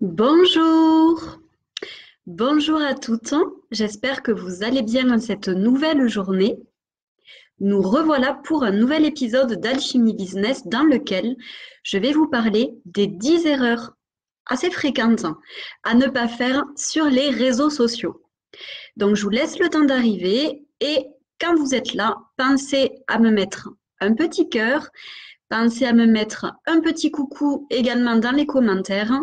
Bonjour, bonjour à toutes. J'espère que vous allez bien dans cette nouvelle journée. Nous revoilà pour un nouvel épisode d'Alchimie Business dans lequel je vais vous parler des 10 erreurs assez fréquentes à ne pas faire sur les réseaux sociaux. Donc, je vous laisse le temps d'arriver et quand vous êtes là, pensez à me mettre un petit cœur, pensez à me mettre un petit coucou également dans les commentaires.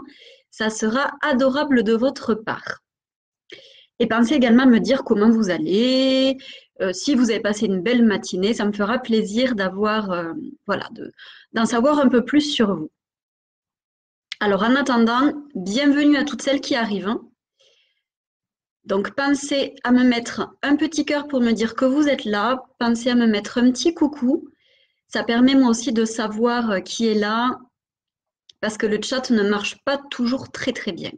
Ça sera adorable de votre part. Et pensez également à me dire comment vous allez, si vous avez passé une belle matinée, ça me fera plaisir d'avoir, voilà, d'en savoir un peu plus sur vous. Alors en attendant, bienvenue à toutes celles qui arrivent. Donc pensez à me mettre un petit cœur pour me dire que vous êtes là, pensez à me mettre un petit coucou. Ça permet moi aussi de savoir qui est là, parce que le chat ne marche pas toujours très très bien.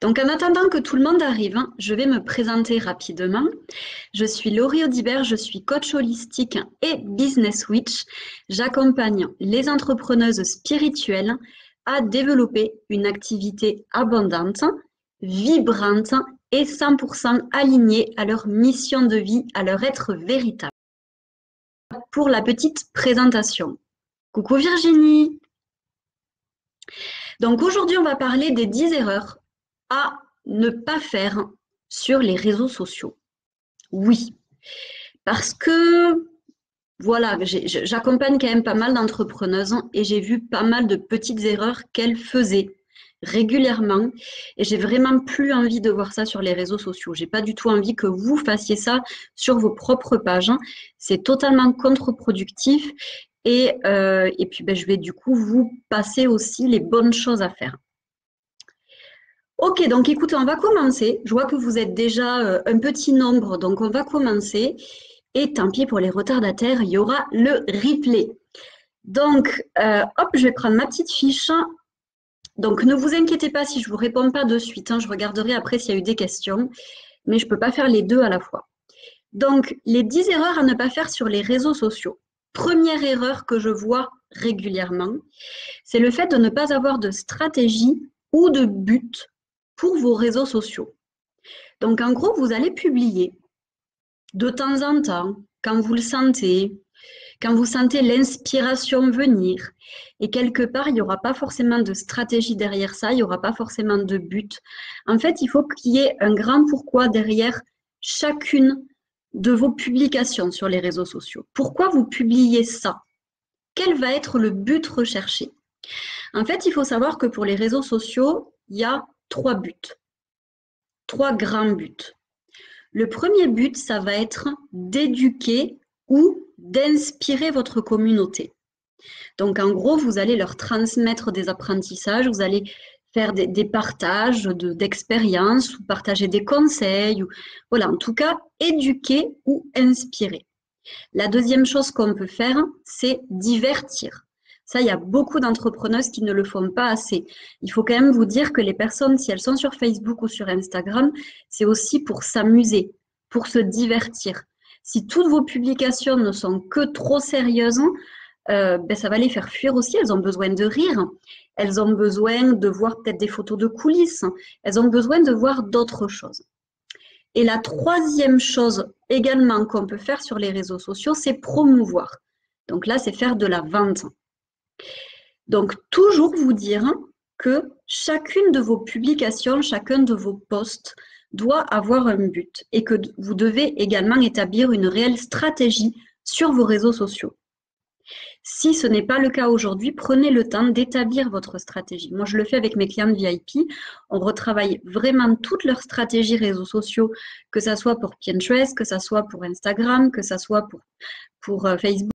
Donc en attendant que tout le monde arrive, je vais me présenter rapidement. Je suis Laurie Audibert, je suis coach holistique et business witch. J'accompagne les entrepreneuses spirituelles à développer une activité abondante, vibrante et 100% alignée à leur mission de vie, à leur être véritable. Pour la petite présentation. Coucou Virginie. Donc aujourd'hui, on va parler des 10 erreurs à ne pas faire sur les réseaux sociaux. Oui, parce que voilà, j'accompagne quand même pas mal d'entrepreneuses et j'ai vu pas mal de petites erreurs qu'elles faisaient régulièrement et j'ai vraiment plus envie de voir ça sur les réseaux sociaux. J'ai pas du tout envie que vous fassiez ça sur vos propres pages. C'est totalement contre-productif et puis je vais du coup vous passer aussi les bonnes choses à faire. Ok, donc écoutez, on va commencer. Je vois que vous êtes déjà un petit nombre, donc on va commencer. Et tant pis pour les retardataires, il y aura le replay. Donc, hop, je vais prendre ma petite fiche. Donc, ne vous inquiétez pas si je ne vous réponds pas de suite. Je regarderai après s'il y a eu des questions, mais je ne peux pas faire les deux à la fois. Donc, les 10 erreurs à ne pas faire sur les réseaux sociaux. Première erreur que je vois régulièrement, c'est le fait de ne pas avoir de stratégie ou de but pour vos réseaux sociaux. Donc, en gros, vous allez publier de temps en temps, quand vous le sentez, quand vous sentez l'inspiration venir. Et quelque part, il n'y aura pas forcément de stratégie derrière ça, il n'y aura pas forcément de but. En fait, il faut qu'il y ait un grand pourquoi derrière chacune de vos publications sur les réseaux sociaux. Pourquoi vous publiez ça? Quel va être le but recherché? En fait, il faut savoir que pour les réseaux sociaux, il y a 3 buts, 3 grands buts. Le premier but, ça va être d'éduquer ou d'inspirer votre communauté. Donc, en gros, vous allez leur transmettre des apprentissages, vous allez faire des partages d'expériences ou partager des conseils. Voilà, en tout cas, éduquer ou inspirer. La deuxième chose qu'on peut faire, c'est divertir. Ça, il y a beaucoup d'entrepreneuses qui ne le font pas assez. Il faut quand même vous dire que les personnes, si elles sont sur Facebook ou sur Instagram, c'est aussi pour s'amuser, pour se divertir. Si toutes vos publications ne sont que trop sérieuses, ça va les faire fuir aussi. Elles ont besoin de rire. Elles ont besoin de voir peut-être des photos de coulisses. Elles ont besoin de voir d'autres choses. Et la troisième chose également qu'on peut faire sur les réseaux sociaux, c'est promouvoir. Donc là, c'est faire de la vente. Donc, toujours vous dire que chacune de vos publications, chacun de vos posts doit avoir un but et que vous devez également établir une réelle stratégie sur vos réseaux sociaux. Si ce n'est pas le cas aujourd'hui, prenez le temps d'établir votre stratégie. Moi, je le fais avec mes clients VIP. On retravaille vraiment toutes leurs stratégies réseaux sociaux, que ce soit pour Pinterest, que ce soit pour Instagram, que ce soit pour Facebook.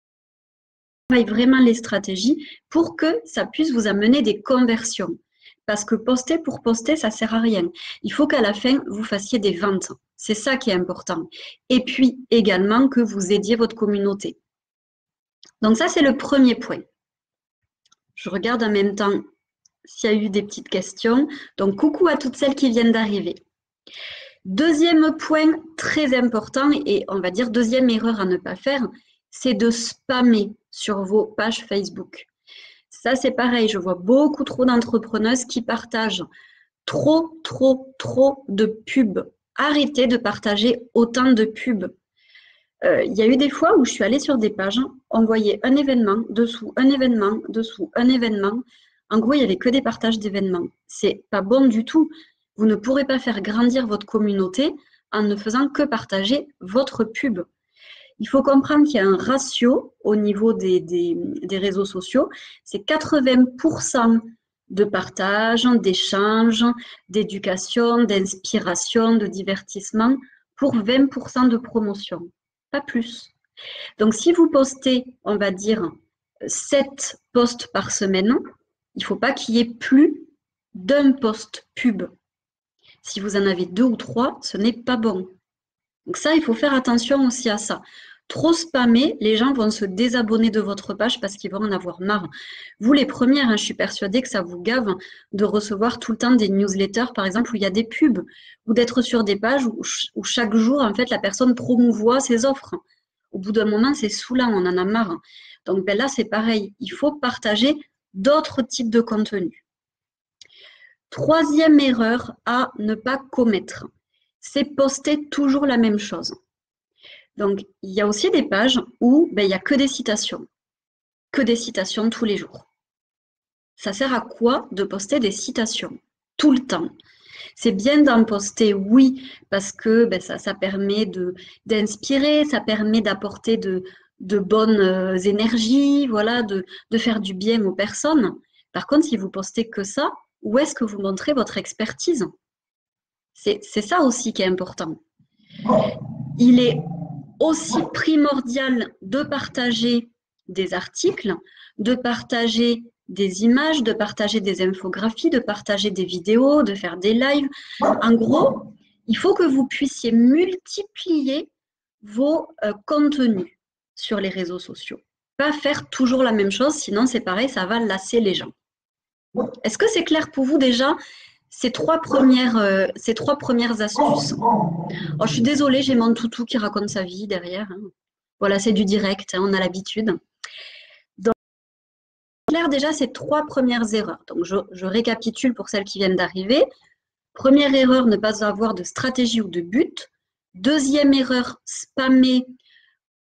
On travaille vraiment les stratégies pour que ça puisse vous amener des conversions. Parce que poster pour poster, ça ne sert à rien. Il faut qu'à la fin, vous fassiez des ventes. C'est ça qui est important. Et puis également que vous aidiez votre communauté. Donc ça, c'est le premier point. Je regarde en même temps s'il y a eu des petites questions. Donc, coucou à toutes celles qui viennent d'arriver. Deuxième point très important, et on va dire deuxième erreur à ne pas faire, c'est de spammer sur vos pages Facebook. Ça, c'est pareil. Je vois beaucoup trop d'entrepreneuses qui partagent trop de pubs. Arrêtez de partager autant de pubs. Il y a eu des fois où je suis allée sur des pages, on voyait un événement, dessous un événement, dessous un événement. En gros, il n'y avait que des partages d'événements. C'est pas bon du tout. Vous ne pourrez pas faire grandir votre communauté en ne faisant que partager votre pub. Il faut comprendre qu'il y a un ratio au niveau des réseaux sociaux. C'est 80% de partage, d'échange, d'éducation, d'inspiration, de divertissement pour 20% de promotion. Pas plus. Donc, si vous postez, on va dire, 7 posts par semaine, il ne faut pas qu'il y ait plus d'un post pub. Si vous en avez 2 ou 3, ce n'est pas bon. Donc ça, il faut faire attention aussi à ça. Trop spammer, les gens vont se désabonner de votre page parce qu'ils vont en avoir marre. Vous, les premières, hein, je suis persuadée que ça vous gave de recevoir tout le temps des newsletters, par exemple, où il y a des pubs, ou d'être sur des pages où chaque jour, en fait, la personne promouvoit ses offres. Au bout d'un moment, c'est saoulant, on en a marre. Donc ben là, c'est pareil. Il faut partager d'autres types de contenus. Troisième erreur à ne pas commettre, c'est poster toujours la même chose. Donc, il y a aussi des pages où il n'y a que des citations tous les jours. Ça sert à quoi de poster des citations tout le temps? C'est bien d'en poster, oui, parce que ça permet d'inspirer, ça permet d'apporter de bonnes énergies, voilà, de faire du bien aux personnes. Par contre, si vous postez que ça, où est-ce que vous montrez votre expertise? C'est ça aussi qui est important. Il est aussi primordial de partager des articles, de partager des images, de partager des infographies, de partager des vidéos, de faire des lives. En gros, il faut que vous puissiez multiplier vos contenus sur les réseaux sociaux. Pas faire toujours la même chose, sinon c'est pareil, ça va lasser les gens. Est-ce que c'est clair pour vous déjà ces trois premières astuces? Oh, je suis désolée, j'ai mon toutou qui raconte sa vie derrière. Hein. Voilà, c'est du direct, hein, on a l'habitude. Donc, clair déjà ces 3 premières erreurs. Donc, je récapitule pour celles qui viennent d'arriver. Première erreur, ne pas avoir de stratégie ou de but. Deuxième erreur, spammer,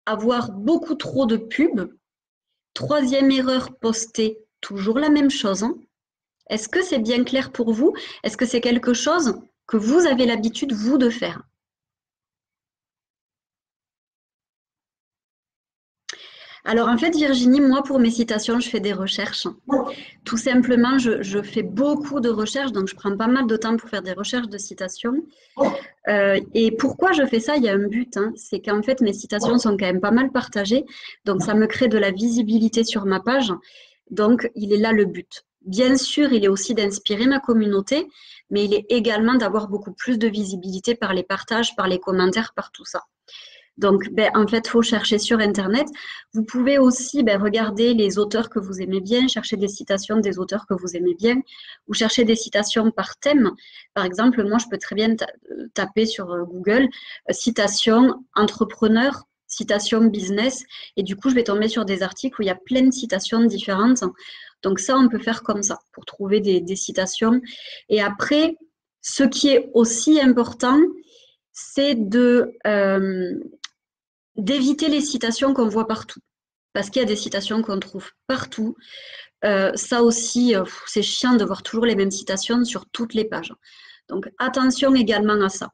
avoir beaucoup trop de pubs. Troisième erreur, poster toujours la même chose. Hein. Est-ce que c'est bien clair pour vous? Est-ce que c'est quelque chose que vous avez l'habitude, vous, de faire? Alors en fait, Virginie, moi pour mes citations, je fais des recherches. Tout simplement, je fais beaucoup de recherches, donc je prends pas mal de temps pour faire des recherches de citations. Et pourquoi je fais ça? Il y a un but, hein, c'est qu'en fait mes citations sont quand même pas mal partagées, donc ça me crée de la visibilité sur ma page. Donc il est là le but. Bien sûr, il est aussi d'inspirer ma communauté, mais il est également d'avoir beaucoup plus de visibilité par les partages, par les commentaires, par tout ça. Donc, en fait, il faut chercher sur Internet. Vous pouvez aussi regarder les auteurs que vous aimez bien, chercher des citations des auteurs que vous aimez bien, ou chercher des citations par thème. Par exemple, moi, je peux très bien taper sur Google citation entrepreneur, citation business, et du coup, je vais tomber sur des articles où il y a plein de citations différentes. Donc ça, on peut faire comme ça pour trouver des citations. Et après, ce qui est aussi important, c'est d'éviter les citations qu'on voit partout. Parce qu'il y a des citations qu'on trouve partout. Ça aussi, c'est chiant de voir toujours les mêmes citations sur toutes les pages. Donc, attention également à ça.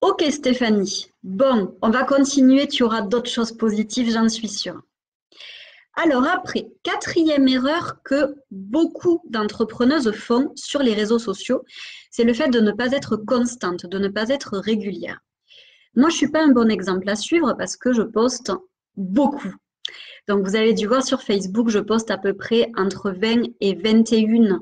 Ok, Stéphanie. Bon, on va continuer. Tu auras d'autres choses positives, j'en suis sûre. Alors après, quatrième erreur que beaucoup d'entrepreneuses font sur les réseaux sociaux, c'est le fait de ne pas être constante, de ne pas être régulière. Moi, je ne suis pas un bon exemple à suivre parce que je poste beaucoup. Donc, vous avez dû voir sur Facebook, je poste à peu près entre 20 et 21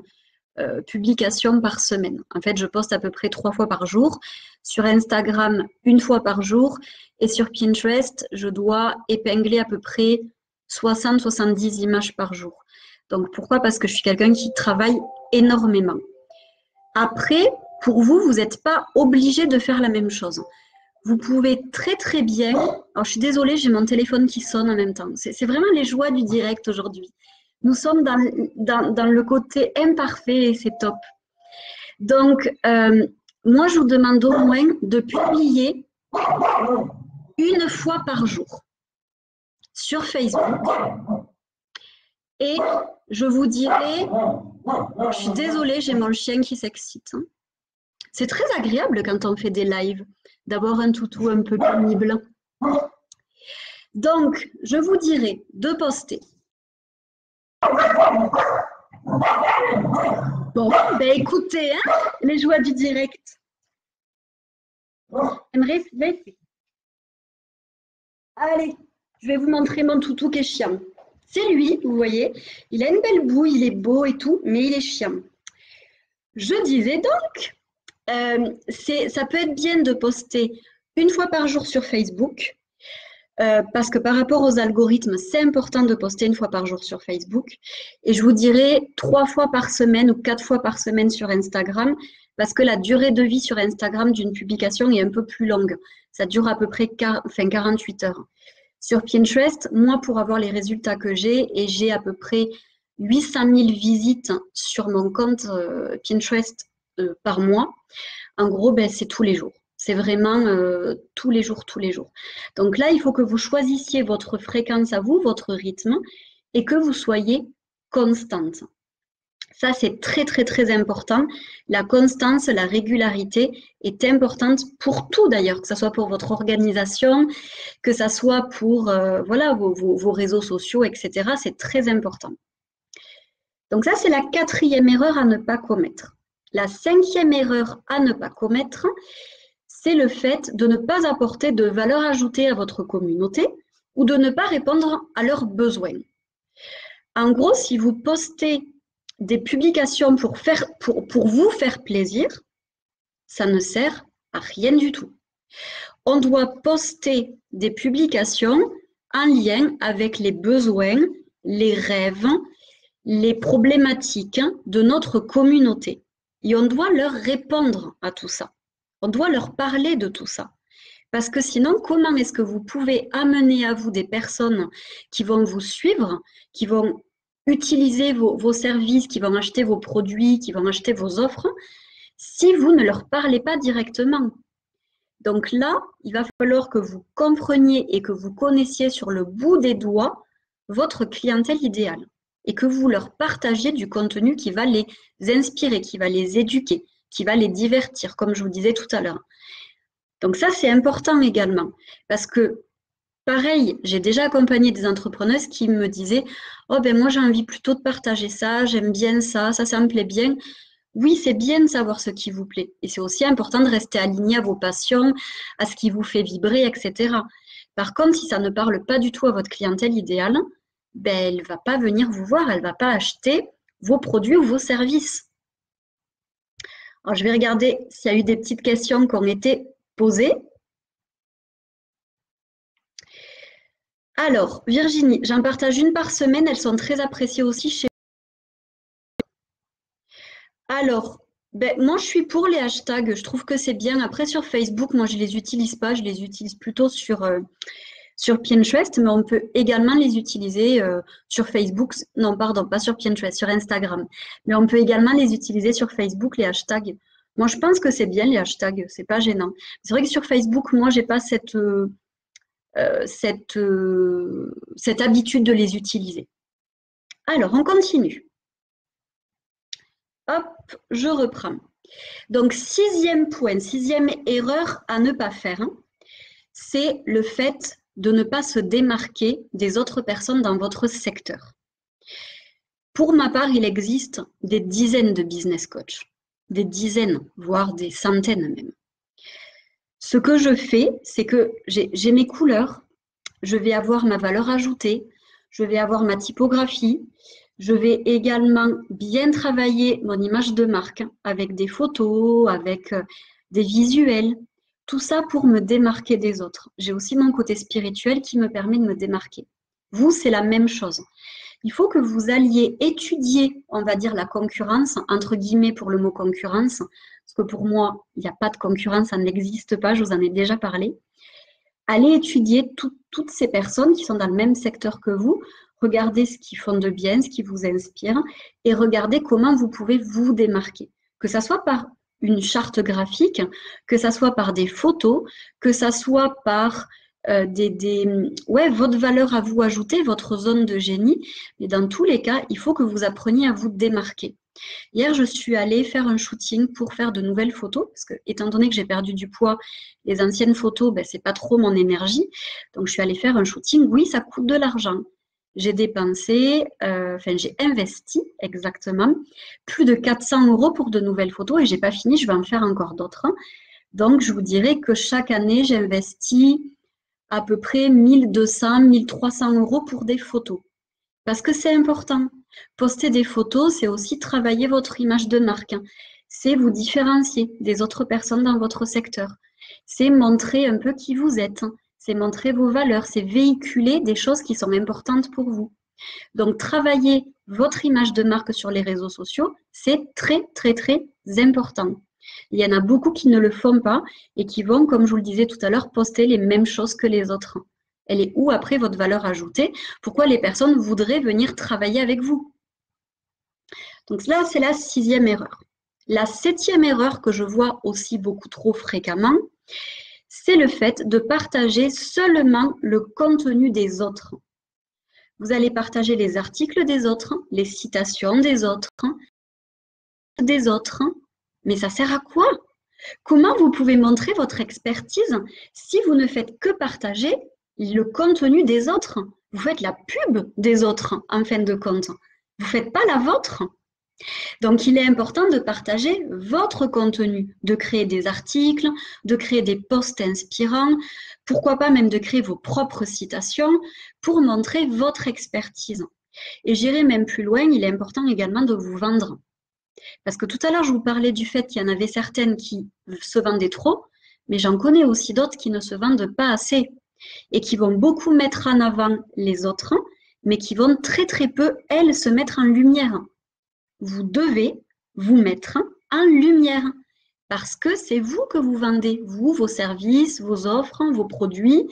publications par semaine. En fait, je poste à peu près 3 fois par jour. Sur Instagram, 1 fois par jour. Et sur Pinterest, je dois épingler à peu près 60-70 images par jour. Donc, pourquoi? Parce que je suis quelqu'un qui travaille énormément. Après, pour vous, vous n'êtes pas obligé de faire la même chose. vous pouvez très très bien, alors je suis désolée, j'ai mon téléphone qui sonne en même temps, c'est vraiment les joies du direct aujourd'hui. Nous sommes dans le côté imparfait et c'est top. Donc, moi je vous demande au moins de publier une fois par jour sur Facebook. Et je vous dirai, je suis désolée, j'ai mon chien qui s'excite. Hein. C'est très agréable quand on fait des lives, d'avoir un toutou un peu pénible. Donc, je vous dirai de poster. Bon, ben écoutez, hein, les joies du direct. Allez, je vais vous montrer mon toutou qui est chiant. C'est lui, vous voyez, il a une belle boue, il est beau et tout, mais il est chiant. Je disais donc, ça peut être bien de poster une fois par jour sur Facebook, parce que par rapport aux algorithmes, c'est important de poster une fois par jour sur Facebook. Et je vous dirais 3 fois par semaine ou 4 fois par semaine sur Instagram, parce que la durée de vie sur Instagram d'une publication est un peu plus longue. Ça dure à peu près 48 heures. Sur Pinterest, moi, pour avoir les résultats que j'ai, et j'ai à peu près 800 000 visites sur mon compte Pinterest par mois, en gros, ben, c'est tous les jours. C'est vraiment tous les jours, tous les jours. Donc là, il faut que vous choisissiez votre fréquence à vous, votre rythme, et que vous soyez constante. Ça, c'est très, très, très important. La constance, la régularité est importante pour tout d'ailleurs, que ce soit pour votre organisation, que ce soit pour voilà, vos réseaux sociaux, etc. C'est très important. Donc ça, c'est la 4e erreur à ne pas commettre. La 5e erreur à ne pas commettre, c'est le fait de ne pas apporter de valeur ajoutée à votre communauté ou de ne pas répondre à leurs besoins. En gros, si vous postez des publications pour vous faire plaisir, ça ne sert à rien du tout. On doit poster des publications en lien avec les besoins, les rêves, les problématiques de notre communauté. Et on doit leur répondre à tout ça. On doit leur parler de tout ça. Parce que sinon, comment est-ce que vous pouvez amener à vous des personnes qui vont vous suivre, qui vont utiliser vos services, qui vont acheter vos produits, qui vont acheter vos offres, si vous ne leur parlez pas directement? Donc là, il va falloir que vous compreniez et que vous connaissiez sur le bout des doigts votre clientèle idéale et que vous leur partagiez du contenu qui va les inspirer, qui va les éduquer, qui va les divertir, comme je vous disais tout à l'heure. Donc ça, c'est important également parce que, pareil, j'ai déjà accompagné des entrepreneuses qui me disaient « Oh ben moi, j'ai envie plutôt de partager ça, j'aime bien ça, ça me plaît bien. » Oui, c'est bien de savoir ce qui vous plaît. Et c'est aussi important de rester aligné à vos passions, à ce qui vous fait vibrer, etc. Par contre, si ça ne parle pas du tout à votre clientèle idéale, ben, elle ne va pas venir vous voir, elle ne va pas acheter vos produits ou vos services. Alors, je vais regarder s'il y a eu des petites questions qui ont été posées. Alors, Virginie, j'en partage une par semaine, elles sont très appréciées aussi chez moi. Alors, ben, moi, je suis pour les hashtags, je trouve que c'est bien. Après, sur Facebook, moi, je ne les utilise pas, je les utilise plutôt sur Pinterest, mais on peut également les utiliser sur Facebook. Non, pardon, pas sur Pinterest, sur Instagram. Mais on peut également les utiliser sur Facebook, les hashtags. Moi, je pense que c'est bien, les hashtags, c'est pas gênant. C'est vrai que sur Facebook, moi, j'ai pas cette habitude de les utiliser. Alors, on continue. Hop, je reprends. Donc, 6e point, 6e erreur à ne pas faire, hein, c'est le fait de ne pas se démarquer des autres personnes dans votre secteur. Pour ma part, il existe des dizaines de business coachs, des dizaines, voire des centaines même. Ce que je fais, c'est que j'ai mes couleurs, je vais avoir ma valeur ajoutée, je vais avoir ma typographie, je vais également bien travailler mon image de marque avec des photos, avec des visuels, tout ça pour me démarquer des autres. J'ai aussi mon côté spirituel qui me permet de me démarquer. Vous, c'est la même chose. il faut que vous alliez étudier, on va dire, la concurrence, entre guillemets pour le mot concurrence, parce que pour moi, il n'y a pas de concurrence, ça n'existe pas, je vous en ai déjà parlé. Allez étudier toutes ces personnes qui sont dans le même secteur que vous, regardez ce qu'ils font de bien, ce qui vous inspire, et regardez comment vous pouvez vous démarquer. Que ça soit par une charte graphique, que ça soit par des photos, que ça soit par votre valeur à vous ajouter, votre zone de génie. Mais dans tous les cas, il faut que vous appreniez à vous démarquer. Hier, je suis allée faire un shooting pour faire de nouvelles photos, parce que étant donné que j'ai perdu du poids, les anciennes photos, c'est pas trop mon énergie. Donc, je suis allée faire un shooting. Oui, ça coûte de l'argent. J'ai dépensé, j'ai investi exactement plus de 400 € pour de nouvelles photos et j'ai pas fini, je vais en faire encore d'autres. Donc, je vous dirais que chaque année, j'investis à peu près 1200, 1300 € pour des photos. Parce que c'est important. Poster des photos, c'est aussi travailler votre image de marque. C'est vous différencier des autres personnes dans votre secteur. C'est montrer un peu qui vous êtes. C'est montrer vos valeurs. C'est véhiculer des choses qui sont importantes pour vous. Donc, travailler votre image de marque sur les réseaux sociaux, c'est très, très, très important. Il y en a beaucoup qui ne le font pas et qui vont, comme je vous le disais tout à l'heure, poster les mêmes choses que les autres. Elle est où après votre valeur ajoutée? Pourquoi les personnes voudraient venir travailler avec vous? Donc là, c'est la 6e erreur. La 7e erreur que je vois aussi beaucoup trop fréquemment, c'est le fait de partager seulement le contenu des autres. Vous allez partager les articles des autres, les citations des autres, mais ça sert à quoi? Comment vous pouvez montrer votre expertise si vous ne faites que partager le contenu des autres? Vous faites la pub des autres en fin de compte. Vous ne faites pas la vôtre. Donc, il est important de partager votre contenu, de créer des articles, de créer des posts inspirants, pourquoi pas même de créer vos propres citations pour montrer votre expertise. Et j'irai même plus loin, il est important également de vous vendre. Parce que tout à l'heure, je vous parlais du fait qu'il y en avait certaines qui se vendaient trop, mais j'en connais aussi d'autres qui ne se vendent pas assez et qui vont beaucoup mettre en avant les autres, mais qui vont très très peu, elles, se mettre en lumière. Vous devez vous mettre en lumière parce que c'est vous que vous vendez, vous, vos services, vos offres, vos produits.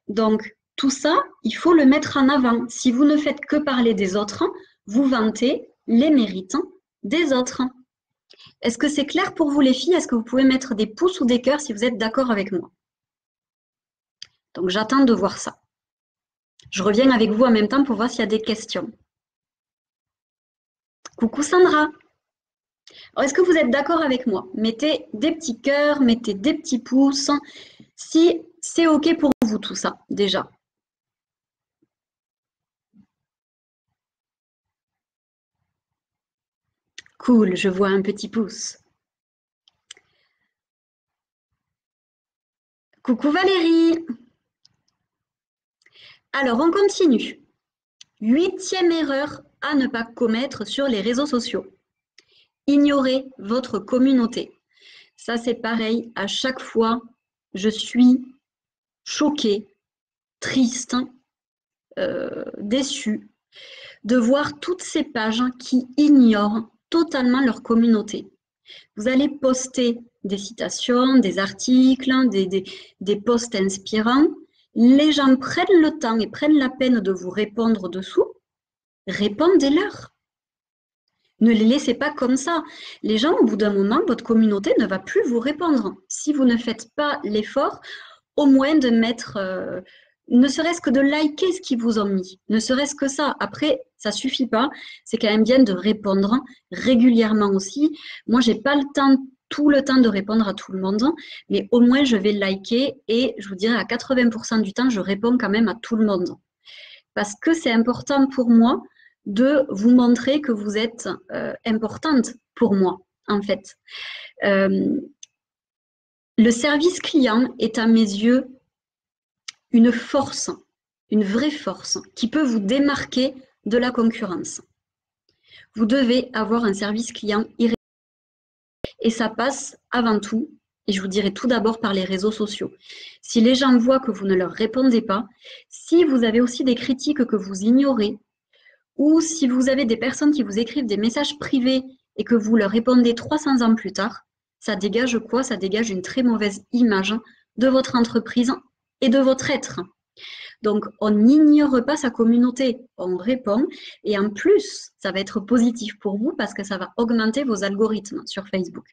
Donc, tout ça, il faut le mettre en avant. Si vous ne faites que parler des autres, vous vantez les mérites des autres. Est-ce que c'est clair pour vous les filles? Est-ce que vous pouvez mettre des pouces ou des cœurs si vous êtes d'accord avec moi? Donc, j'attends de voir ça. Je reviens avec vous en même temps pour voir s'il y a des questions. Coucou Sandra. Alors, est-ce que vous êtes d'accord avec moi? Mettez des petits cœurs, mettez des petits pouces, si c'est OK pour vous tout ça, déjà. Cool, je vois un petit pouce. Coucou Valérie. Alors, on continue. 8e erreur à ne pas commettre sur les réseaux sociaux. Ignorer votre communauté. Ça, c'est pareil. À chaque fois, je suis choquée, triste, déçue de voir toutes ces pages qui ignorent totalement leur communauté. Vous allez poster des citations, des articles, des posts inspirants. Les gens prennent le temps et prennent la peine de vous répondre dessous. Répondez-leur. Ne les laissez pas comme ça. Les gens, au bout d'un moment, votre communauté ne va plus vous répondre. Si vous ne faites pas l'effort, au moins de mettre, ne serait-ce que de liker ce qu'ils vous ont mis. Ne serait-ce que ça. Après, ça ne suffit pas. C'est quand même bien de répondre régulièrement aussi. Moi, je n'ai pas tout le temps de répondre à tout le monde, mais au moins, je vais liker et je vous dirais à 80% du temps, je réponds quand même à tout le monde. Parce que c'est important pour moi de vous montrer que vous êtes importante pour moi, en fait. Le service client est à mes yeux une force, une vraie force qui peut vous démarquer de la concurrence. Vous devez avoir un service client irréprochable et ça passe avant tout, et je vous dirai tout d'abord par les réseaux sociaux. Si les gens voient que vous ne leur répondez pas, si vous avez aussi des critiques que vous ignorez, ou si vous avez des personnes qui vous écrivent des messages privés et que vous leur répondez 300 ans plus tard, ça dégage quoi? Ça dégage une très mauvaise image de votre entreprise et de votre être. Donc, on n'ignore pas sa communauté, on répond. Et en plus, ça va être positif pour vous parce que ça va augmenter vos algorithmes sur Facebook.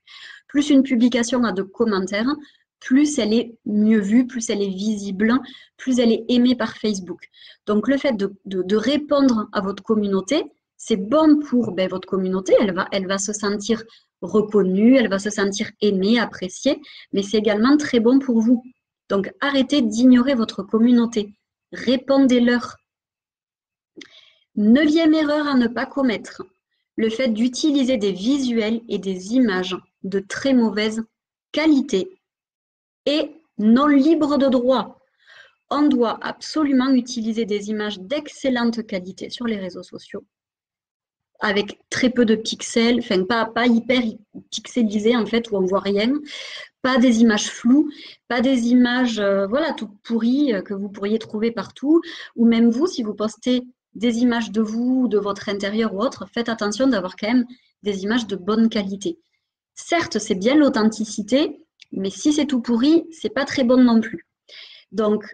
Plus une publication a de commentaires, plus elle est mieux vue, plus elle est visible, plus elle est aimée par Facebook. Donc, le fait de répondre à votre communauté, c'est bon pour votre communauté. Elle va se sentir reconnue, elle va se sentir aimée, appréciée, mais c'est également très bon pour vous. Donc, arrêtez d'ignorer votre communauté. Répondez-leur. 9e erreur à ne pas commettre, le fait d'utiliser des visuels et des images de très mauvaise qualité et non libres de droit. On doit absolument utiliser des images d'excellente qualité sur les réseaux sociaux, avec très peu de pixels, enfin pas hyper pixelisé en fait, où on ne voit rien. Pas des images floues, pas des images voilà, toutes pourries que vous pourriez trouver partout. Ou même vous, si vous postez des images de vous, de votre intérieur ou autre, faites attention d'avoir quand même des images de bonne qualité. Certes, c'est bien l'authenticité, mais si c'est tout pourri, c'est pas très bon non plus. Donc,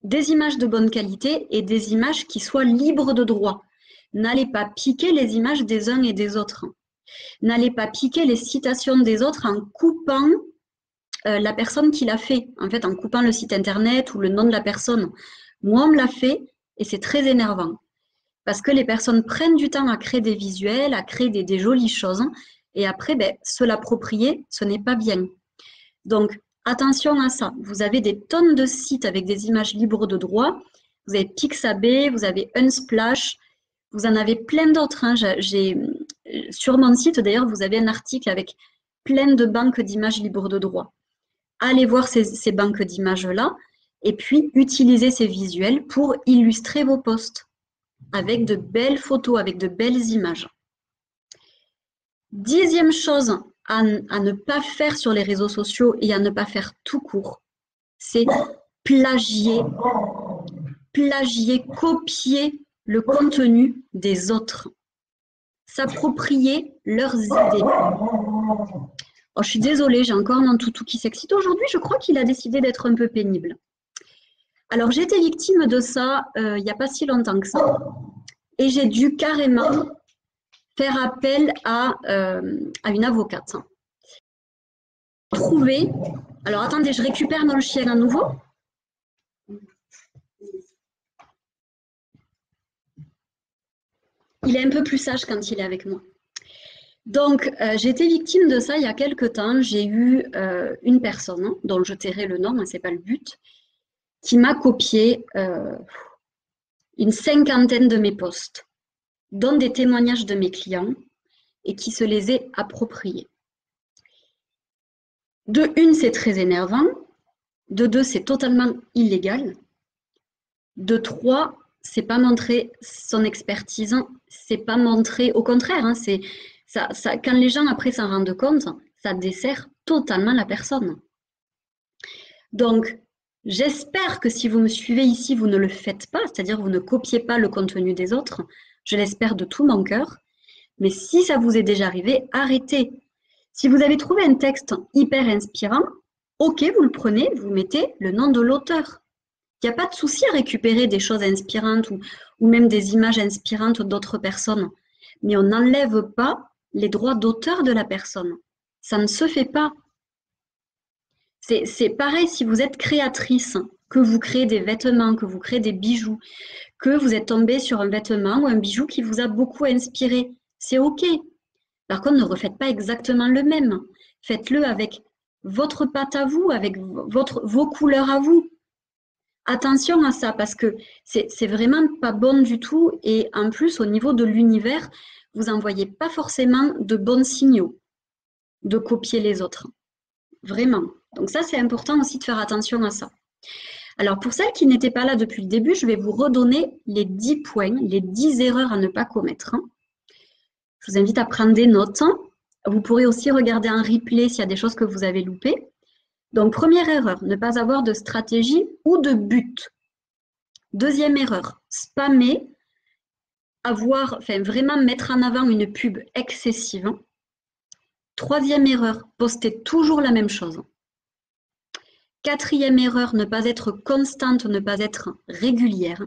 des images de bonne qualité et des images qui soient libres de droit. N'allez pas piquer les images des uns et des autres. N'allez pas piquer les citations des autres en coupant la personne qui l'a fait, en fait, en coupant le site internet ou le nom de la personne. Moi, on me l'a fait et c'est très énervant parce que les personnes prennent du temps à créer des visuels, à créer des jolies choses et après, se l'approprier, ce n'est pas bien. Donc, attention à ça. Vous avez des tonnes de sites avec des images libres de droit. Vous avez Pixabay, vous avez Unsplash, vous en avez plein d'autres. Sur mon site, d'ailleurs, vous avez un article avec plein de banques d'images libres de droit. Allez voir ces banques d'images-là et puis utilisez ces visuels pour illustrer vos posts avec de belles photos, avec de belles images. 10e chose à ne pas faire sur les réseaux sociaux et à ne pas faire tout court, c'est plagier, copier le contenu des autres, s'approprier leurs idées. Oh, je suis désolée, j'ai encore un toutou qui s'excite aujourd'hui. Je crois qu'il a décidé d'être un peu pénible. Alors, j'ai été victime de ça il n'y a pas si longtemps que ça. Et j'ai dû carrément faire appel à une avocate. Alors, attendez, je récupère mon chien à nouveau. Il est un peu plus sage quand il est avec moi. Donc, j'ai été victime de ça il y a quelques temps. J'ai eu une personne, dont je tairai le nom, mais ce n'est pas le but, qui m'a copié une 50aine de mes posts, dont des témoignages de mes clients, et qui se les est appropriés. De une, c'est très énervant. De deux, c'est totalement illégal. De trois, c'est pas montrer son expertise, c'est pas montrer, au contraire, quand les gens après s'en rendent compte, ça dessert totalement la personne. Donc, j'espère que si vous me suivez ici, vous ne le faites pas, c'est-à-dire vous ne copiez pas le contenu des autres. Je l'espère de tout mon cœur. Mais si ça vous est déjà arrivé, arrêtez. Si vous avez trouvé un texte hyper inspirant, ok, vous le prenez, vous mettez le nom de l'auteur. Il n'y a pas de souci à récupérer des choses inspirantes ou même des images inspirantes d'autres personnes. Mais on n'enlève pas les droits d'auteur de la personne. Ça ne se fait pas. C'est pareil si vous êtes créatrice, que vous créez des vêtements, que vous créez des bijoux, que vous êtes tombé sur un vêtement ou un bijou qui vous a beaucoup inspiré. C'est ok. Par contre, ne refaites pas exactement le même. Faites-le avec votre patte à vous, avec vos couleurs à vous. Attention à ça parce que c'est vraiment pas bon du tout et en plus au niveau de l'univers, vous n'envoyez pas forcément de bons signaux de copier les autres. Vraiment. Donc ça, c'est important aussi de faire attention à ça. Alors pour celles qui n'étaient pas là depuis le début, je vais vous redonner les 10 points, les 10 erreurs à ne pas commettre. Je vous invite à prendre des notes. Vous pourrez aussi regarder un replay s'il y a des choses que vous avez loupées. Donc, première erreur, ne pas avoir de stratégie ou de but. Deuxième erreur, spammer vraiment mettre en avant une pub excessive. Troisième erreur, poster toujours la même chose. Quatrième erreur, ne pas être constante, ne pas être régulière.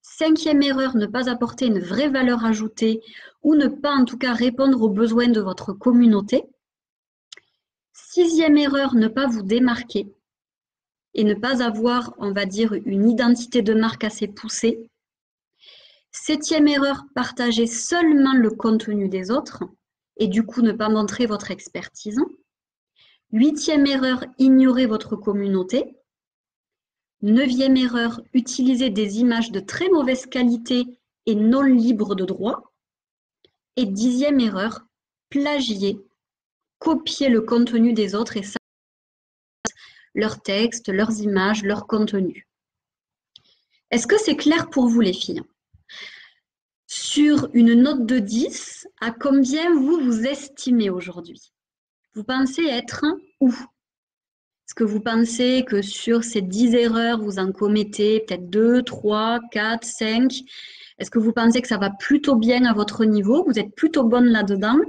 Cinquième erreur, ne pas apporter une vraie valeur ajoutée ou ne pas en tout cas répondre aux besoins de votre communauté. Sixième erreur, ne pas vous démarquer et ne pas avoir, on va dire, une identité de marque assez poussée. Septième erreur, partager seulement le contenu des autres et du coup ne pas montrer votre expertise. Huitième erreur, ignorer votre communauté. Neuvième erreur, utiliser des images de très mauvaise qualité et non libres de droit. Et dixième erreur, plagier, copier le contenu des autres et ça, leurs textes, leurs images, leur contenu. Est-ce que c'est clair pour vous les filles? Sur une note de 10, à combien vous vous estimez aujourd'hui? Vous pensez être où? Est-ce que vous pensez que sur ces 10 erreurs, vous en commettez peut-être 2, 3, 4, 5? Est-ce que vous pensez que ça va plutôt bien à votre niveau? Vous êtes plutôt bonne là-dedans?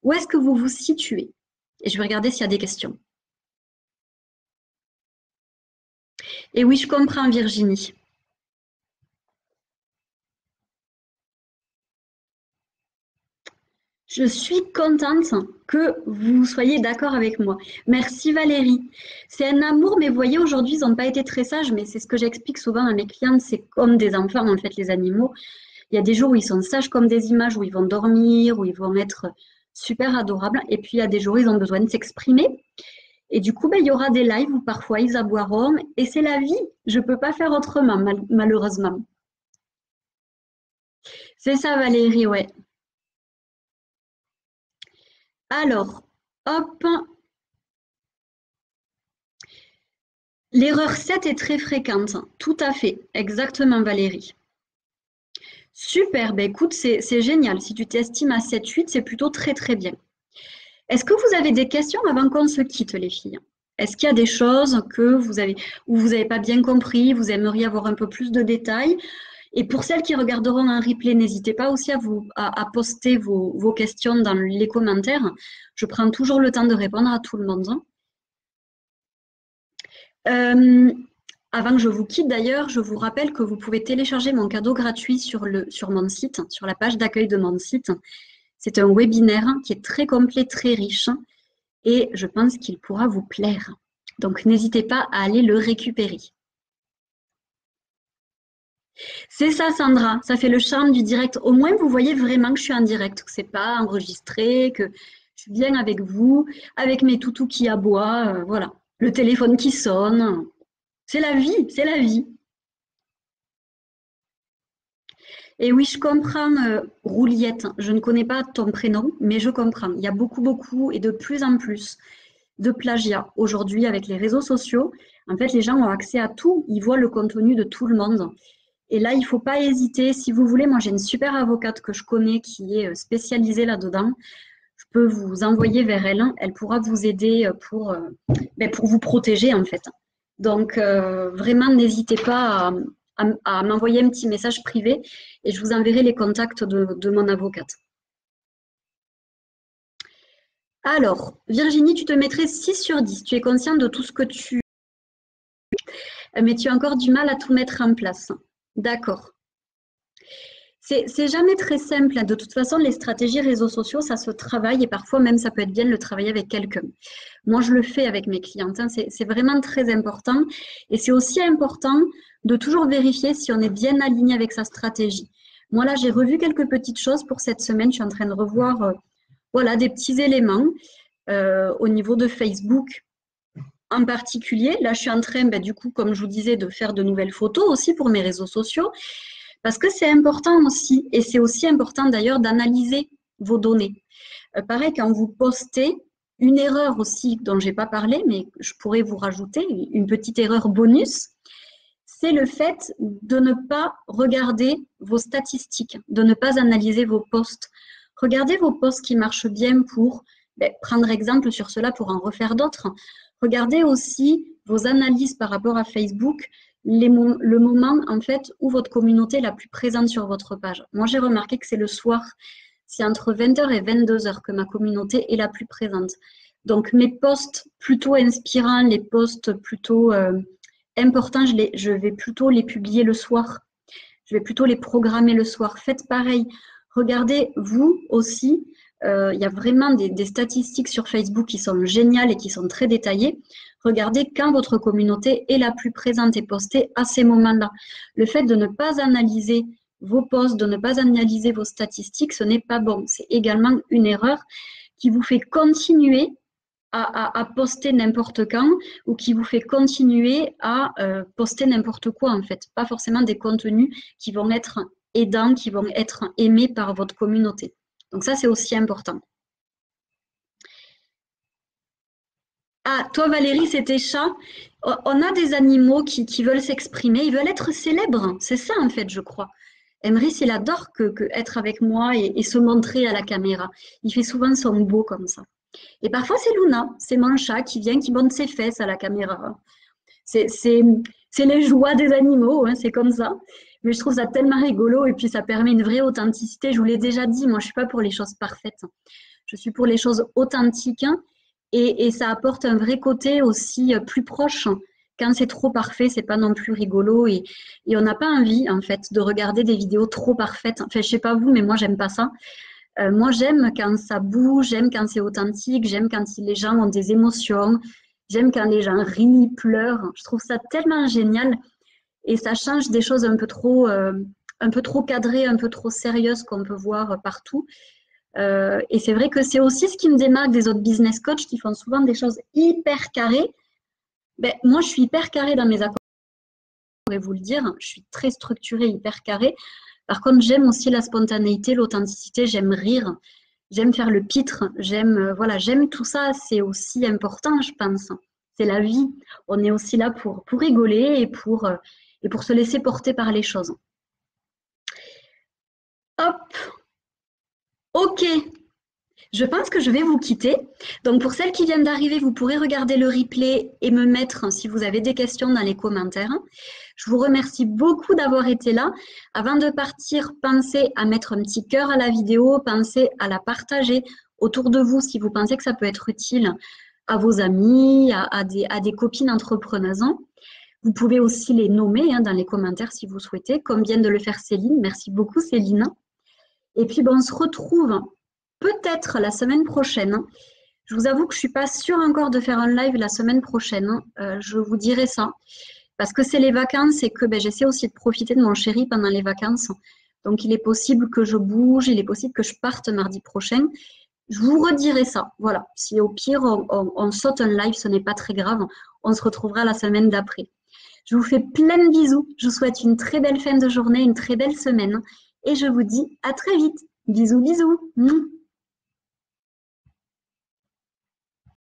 Où est-ce que vous vous situez? Et je vais regarder s'il y a des questions. Et oui, je comprends Virginie. Je suis contente que vous soyez d'accord avec moi. Merci Valérie. C'est un amour, mais vous voyez, aujourd'hui, ils n'ont pas été très sages, mais c'est ce que j'explique souvent à mes clientes, c'est comme des enfants, en fait, les animaux. Il y a des jours où ils sont sages comme des images, où ils vont dormir, où ils vont être super adorables, et puis il y a des jours où ils ont besoin de s'exprimer. Et du coup, il y aura des lives où parfois ils aboieront, et c'est la vie. Je ne peux pas faire autrement, malheureusement. C'est ça Valérie, ouais. Alors, hop. L'erreur 7 est très fréquente. Tout à fait. Exactement, Valérie. Super. Ben écoute, c'est génial. Si tu t'estimes à 7-8, c'est plutôt très, très bien. Est-ce que vous avez des questions avant qu'on se quitte, les filles? Est-ce qu'il y a des choses que où vous n'avez pas bien compris, vous aimeriez avoir un peu plus de détails? Et pour celles qui regarderont un replay, n'hésitez pas aussi à poster vos questions dans les commentaires. Je prends toujours le temps de répondre à tout le monde. Avant que je vous quitte d'ailleurs, je vous rappelle que vous pouvez télécharger mon cadeau gratuit sur mon site, sur la page d'accueil de mon site. C'est un webinaire qui est très complet, très riche et je pense qu'il pourra vous plaire. Donc n'hésitez pas à aller le récupérer. C'est ça Sandra, ça fait le charme du direct. Au moins vous voyez vraiment que je suis en direct, que ce n'est pas enregistré, que je suis bien avec vous, avec mes toutous qui aboient, voilà. Le téléphone qui sonne. C'est la vie, c'est la vie. Et oui, je comprends, Rouliette. Je ne connais pas ton prénom, mais je comprends. Il y a beaucoup, beaucoup et de plus en plus de plagiat aujourd'hui avec les réseaux sociaux. En fait, les gens ont accès à tout. Ils voient le contenu de tout le monde. Et là, il ne faut pas hésiter. Si vous voulez, moi, j'ai une super avocate que je connais qui est spécialisée là-dedans. Je peux vous envoyer vers elle. Elle pourra vous aider pour vous protéger, en fait. Donc, vraiment, n'hésitez pas à m'envoyer un petit message privé et je vous enverrai les contacts de mon avocate. Alors, Virginie, tu te mettrais 6 sur 10. Tu es consciente de tout ce que tu... Mais tu as encore du mal à tout mettre en place. D'accord. C'est jamais très simple. De toute façon, les stratégies réseaux sociaux, ça se travaille et parfois même ça peut être bien de le travailler avec quelqu'un. Moi, je le fais avec mes clientes. C'est vraiment très important. Et c'est aussi important de toujours vérifier si on est bien aligné avec sa stratégie. Moi, là, j'ai revu quelques petites choses pour cette semaine. Je suis en train de revoir voilà, des petits éléments au niveau de Facebook en particulier. Là, je suis en train, du coup, comme je vous disais, de faire de nouvelles photos aussi pour mes réseaux sociaux. Parce que c'est important aussi, et c'est aussi important d'ailleurs d'analyser vos données. Pareil, quand vous postez, une erreur aussi dont je n'ai pas parlé, mais je pourrais vous rajouter, une petite erreur bonus, c'est le fait de ne pas regarder vos statistiques, de ne pas analyser vos posts. Regardez vos posts qui marchent bien pour prendre exemple sur cela pour en refaire d'autres. Regardez aussi vos analyses par rapport à Facebook le moment en fait où votre communauté est la plus présente sur votre page. Moi, j'ai remarqué que c'est le soir, c'est entre 20h et 22h que ma communauté est la plus présente. Donc, mes posts plutôt inspirants, les posts plutôt importants, je vais plutôt les publier le soir. Je vais plutôt les programmer le soir. Faites pareil. Regardez, vous aussi, il y a vraiment des statistiques sur Facebook qui sont géniales et qui sont très détaillées. Regardez quand votre communauté est la plus présente et postée à ces moments-là. Le fait de ne pas analyser vos posts, de ne pas analyser vos statistiques, ce n'est pas bon. C'est également une erreur qui vous fait continuer à poster n'importe quand ou qui vous fait continuer à poster n'importe quoi en fait. Pas forcément des contenus qui vont être aidants, qui vont être aimés par votre communauté. Donc ça, c'est aussi important. Ah, toi Valérie, c'était chat. On a des animaux qui veulent s'exprimer, ils veulent être célèbres. C'est ça en fait, je crois. Emrys, il adore être avec moi et se montrer à la caméra. Il fait souvent son beau comme ça. Et parfois, c'est Luna, c'est mon chat qui vient, qui monte ses fesses à la caméra. C'est les joies des animaux, hein, c'est comme ça. Mais je trouve ça tellement rigolo et puis ça permet une vraie authenticité. Je vous l'ai déjà dit, moi, je ne suis pas pour les choses parfaites. Je suis pour les choses authentiques hein, et ça apporte un vrai côté aussi plus proche. Quand c'est trop parfait, c'est pas non plus rigolo et on n'a pas envie, en fait, de regarder des vidéos trop parfaites. Enfin, je sais pas vous, mais moi, j'aime pas ça. Moi, j'aime quand ça bouge, j'aime quand c'est authentique, j'aime quand les gens ont des émotions, j'aime quand les gens rient, pleurent. Je trouve ça tellement génial et ça change des choses un peu trop cadrées, un peu trop sérieuses qu'on peut voir partout. Et c'est vrai que c'est aussi ce qui me démarque des autres business coachs qui font souvent des choses hyper carrées. Ben, moi, je suis hyper carrée dans mes accords, je pourrais vous le dire. Je suis très structurée, hyper carrée. Par contre, j'aime aussi la spontanéité, l'authenticité, j'aime rire, j'aime faire le pitre, voilà, j'aime tout ça, c'est aussi important, je pense. C'est la vie. On est aussi là pour rigoler et pour se laisser porter par les choses. Hop, ok. Je pense que je vais vous quitter. Donc, pour celles qui viennent d'arriver, vous pourrez regarder le replay et me mettre, si vous avez des questions, dans les commentaires. Je vous remercie beaucoup d'avoir été là. Avant de partir, pensez à mettre un petit cœur à la vidéo, pensez à la partager autour de vous si vous pensez que ça peut être utile à vos amis, à des copines entrepreneuses. Vous pouvez aussi les nommer dans les commentaires si vous souhaitez, comme vient de le faire Céline. Merci beaucoup Céline. Et puis, on se retrouve peut-être la semaine prochaine. Je vous avoue que je ne suis pas sûre encore de faire un live la semaine prochaine. Je vous dirai ça. Parce que c'est les vacances et que j'essaie aussi de profiter de mon chéri pendant les vacances. Donc, il est possible que je bouge, il est possible que je parte mardi prochain. Je vous redirai ça. Voilà. Si au pire, on saute un live, ce n'est pas très grave. On se retrouvera la semaine d'après. Je vous fais plein de bisous. Je vous souhaite une très belle fin de journée, une très belle semaine. Et je vous dis à très vite. Bisous, bisous.